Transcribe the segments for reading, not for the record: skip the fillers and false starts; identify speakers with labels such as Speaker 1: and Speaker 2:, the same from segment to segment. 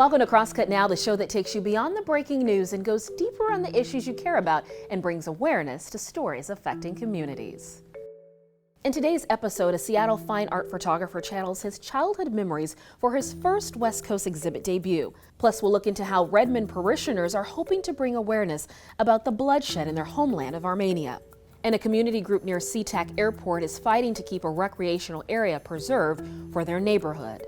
Speaker 1: Welcome to Crosscut Now, the show that takes you beyond the breaking news and goes deeper on the issues you care about and brings awareness to stories affecting communities. In today's episode, a Seattle fine art photographer channels his childhood memories for his first West Coast exhibit debut. Plus, we'll look into how Redmond parishioners are hoping to bring awareness about the bloodshed in their homeland of Armenia. And a community group near SeaTac Airport is fighting to keep a recreational area preserved for their neighborhood.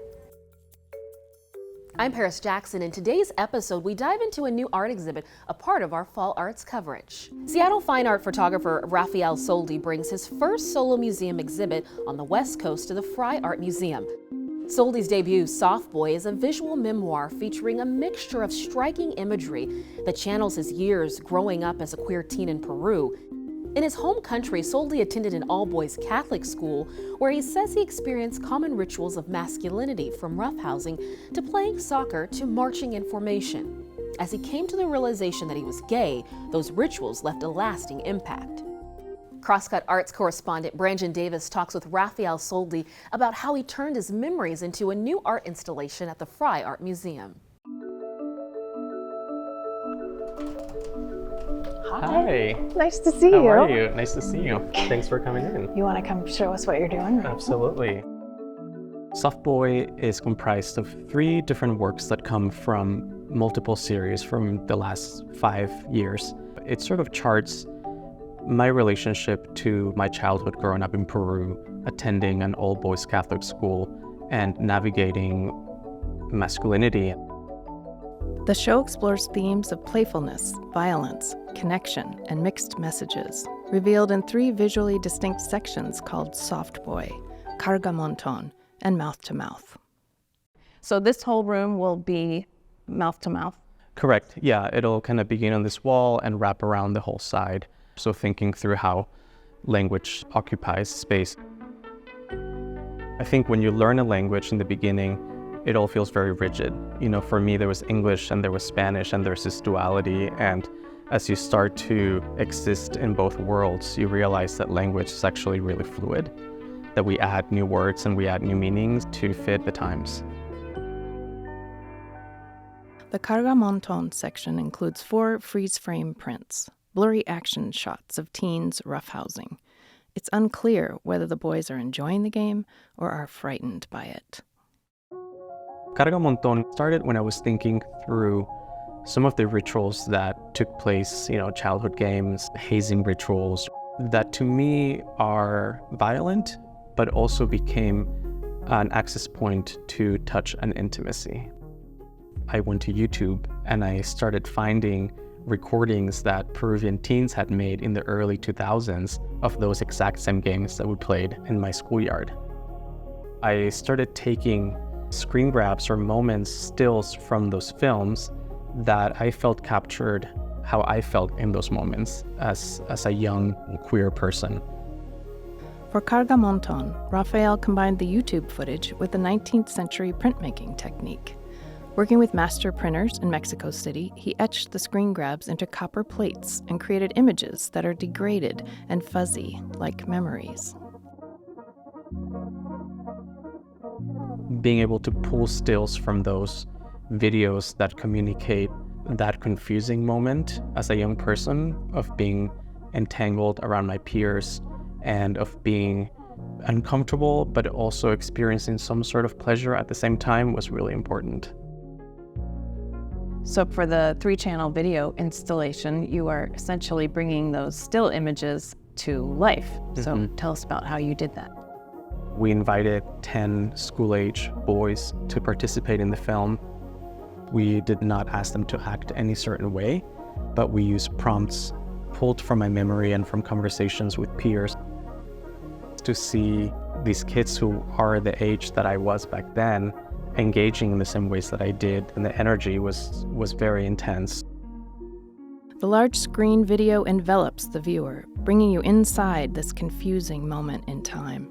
Speaker 1: I'm Paris Jackson. In today's episode, we dive into a new art exhibit, a part of our fall arts coverage. Seattle fine art photographer Rafael Soldi brings his first solo museum exhibit on the West Coast to the Frye Art Museum. Soldi's debut, Soft Boy, is a visual memoir featuring a mixture of striking imagery that channels his years growing up as a queer teen in Peru. In his home country, Soldi attended an all-boys Catholic school where he says he experienced common rituals of masculinity, from roughhousing to playing soccer to marching in formation. As he came to the realization that he was gay, those rituals left a lasting impact. Crosscut Arts correspondent Brandon Davis talks with Rafael Soldi about how he turned his memories into a new art installation at the Frye Art Museum.
Speaker 2: Hi.
Speaker 3: Nice to see you.
Speaker 2: How are you? Nice to see you. Thanks for coming in.
Speaker 3: You want to come show us what you're doing?
Speaker 2: Absolutely. Soft Boy is comprised of 3 different works that come from multiple series from the last 5 years. It sort of charts my relationship to my childhood growing up in Peru, attending an all-boys Catholic school, and navigating masculinity.
Speaker 3: The show explores themes of playfulness, violence, connection, and mixed messages, revealed in 3 visually distinct sections called Soft Boy, Carga Monton, and Mouth to Mouth. So this whole room will be mouth to mouth?
Speaker 2: Correct. Yeah, it'll kind of begin on this wall and wrap around the whole side. So thinking through how language occupies space. I think when you learn a language in the beginning, it all feels very rigid. You know, for me, there was English and there was Spanish and there's this duality. And as you start to exist in both worlds, you realize that language is actually really fluid, that we add new words and we add new meanings to fit the times.
Speaker 3: The Carga Monton section includes 4 freeze-frame prints, blurry action shots of teens roughhousing. It's unclear whether the boys are enjoying the game or are frightened by it.
Speaker 2: Carga Monton started when I was thinking through some of the rituals that took place, childhood games, hazing rituals, that to me are violent, but also became an access point to touch and intimacy. I went to YouTube and I started finding recordings that Peruvian teens had made in the early 2000s of those exact same games that we played in my schoolyard. I started taking screen grabs or moments, stills from those films that I felt captured how I felt in those moments as a young queer person.
Speaker 3: For Carga Monton, Rafael combined the YouTube footage with the 19th century printmaking technique. Working with master printers in Mexico City, he etched the screen grabs into copper plates and created images that are degraded and fuzzy, like memories.
Speaker 2: Being able to pull stills from those videos that communicate that confusing moment as a young person of being entangled around my peers and of being uncomfortable but also experiencing some sort of pleasure at the same time was really important.
Speaker 4: So for the 3-channel video installation, you are essentially bringing those still images to life. So tell us about how you did that.
Speaker 2: We invited 10 school-age boys to participate in the film. We did not ask them to act any certain way, but we used prompts pulled from my memory and from conversations with peers to see these kids who are the age that I was back then engaging in the same ways that I did, and the energy was very intense.
Speaker 3: The large screen video envelops the viewer, bringing you inside this confusing moment in time.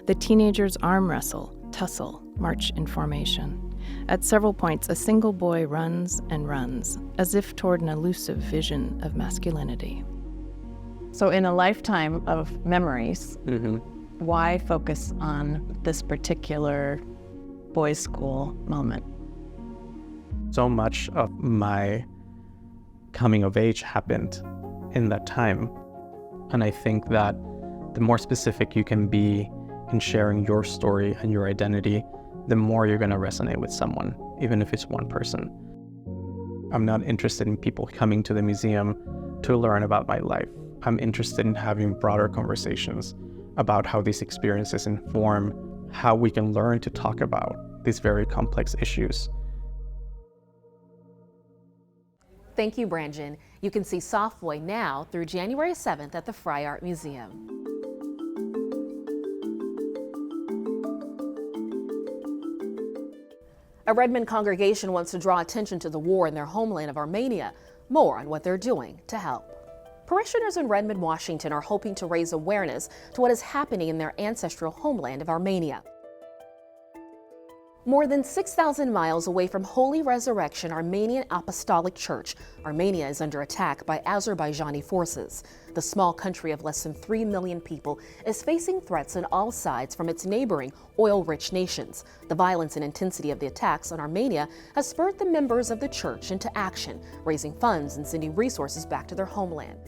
Speaker 3: The teenagers arm wrestle, tussle, march in formation. At several points, a single boy runs and runs, as if toward an elusive vision of masculinity.
Speaker 4: So in a lifetime of memories, why focus on this particular boys' school moment?
Speaker 2: So much of my coming of age happened in that time. And I think that the more specific you can be in sharing your story and your identity, the more you're going to resonate with someone, even if it's one person. I'm not interested in people coming to the museum to learn about my life. I'm interested in having broader conversations about how these experiences inform how we can learn to talk about these very complex issues.
Speaker 1: Thank you, Branjin. You can see Softboy now through January 7th at the Frye Art Museum. A Redmond congregation wants to draw attention to the war in their homeland of Armenia. More on what they're doing to help. Parishioners in Redmond, Washington are hoping to raise awareness to what is happening in their ancestral homeland of Armenia. More than 6,000 miles away from Holy Resurrection Armenian Apostolic Church, Armenia is under attack by Azerbaijani forces. The small country of less than 3 million people is facing threats on all sides from its neighboring oil-rich nations. The violence and intensity of the attacks on Armenia has spurred the members of the church into action, raising funds and sending resources back to their homeland.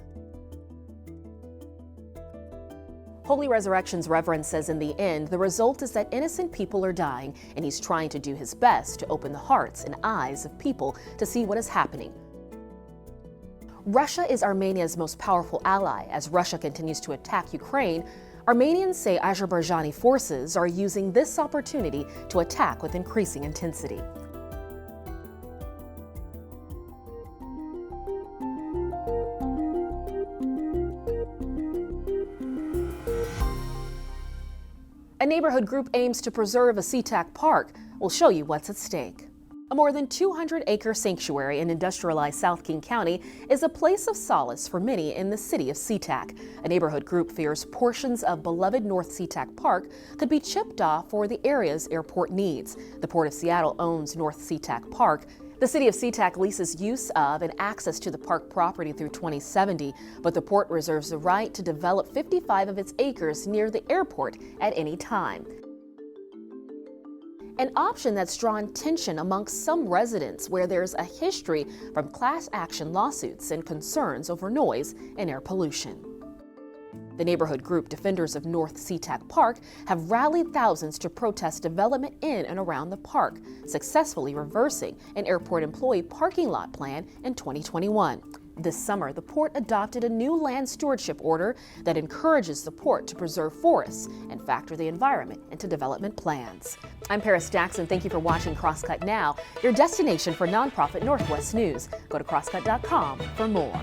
Speaker 1: Holy Resurrection's Reverend says in the end, the result is that innocent people are dying, and he's trying to do his best to open the hearts and eyes of people to see what is happening. Russia is Armenia's most powerful ally. As Russia continues to attack Ukraine, Armenians say Azerbaijani forces are using this opportunity to attack with increasing intensity. A neighborhood group aims to preserve a SeaTac park. We'll show you what's at stake. A more than 200-acre sanctuary in industrialized South King County is a place of solace for many in the city of SeaTac. A neighborhood group fears portions of beloved North SeaTac Park could be chipped off for the area's airport needs. The Port of Seattle owns North SeaTac Park. The city of SeaTac leases use of and access to the park property through 2070, but the port reserves the right to develop 55 of its acres near the airport at any time. An option that's drawn tension amongst some residents where there's a history from class action lawsuits and concerns over noise and air pollution. The neighborhood group Defenders of North SeaTac Park have rallied thousands to protest development in and around the park, successfully reversing an airport employee parking lot plan in 2021. This summer, the port adopted a new land stewardship order that encourages the port to preserve forests and factor the environment into development plans. I'm Paris Jackson. Thank you for watching Crosscut Now, your destination for nonprofit Northwest news. Go to crosscut.com for more.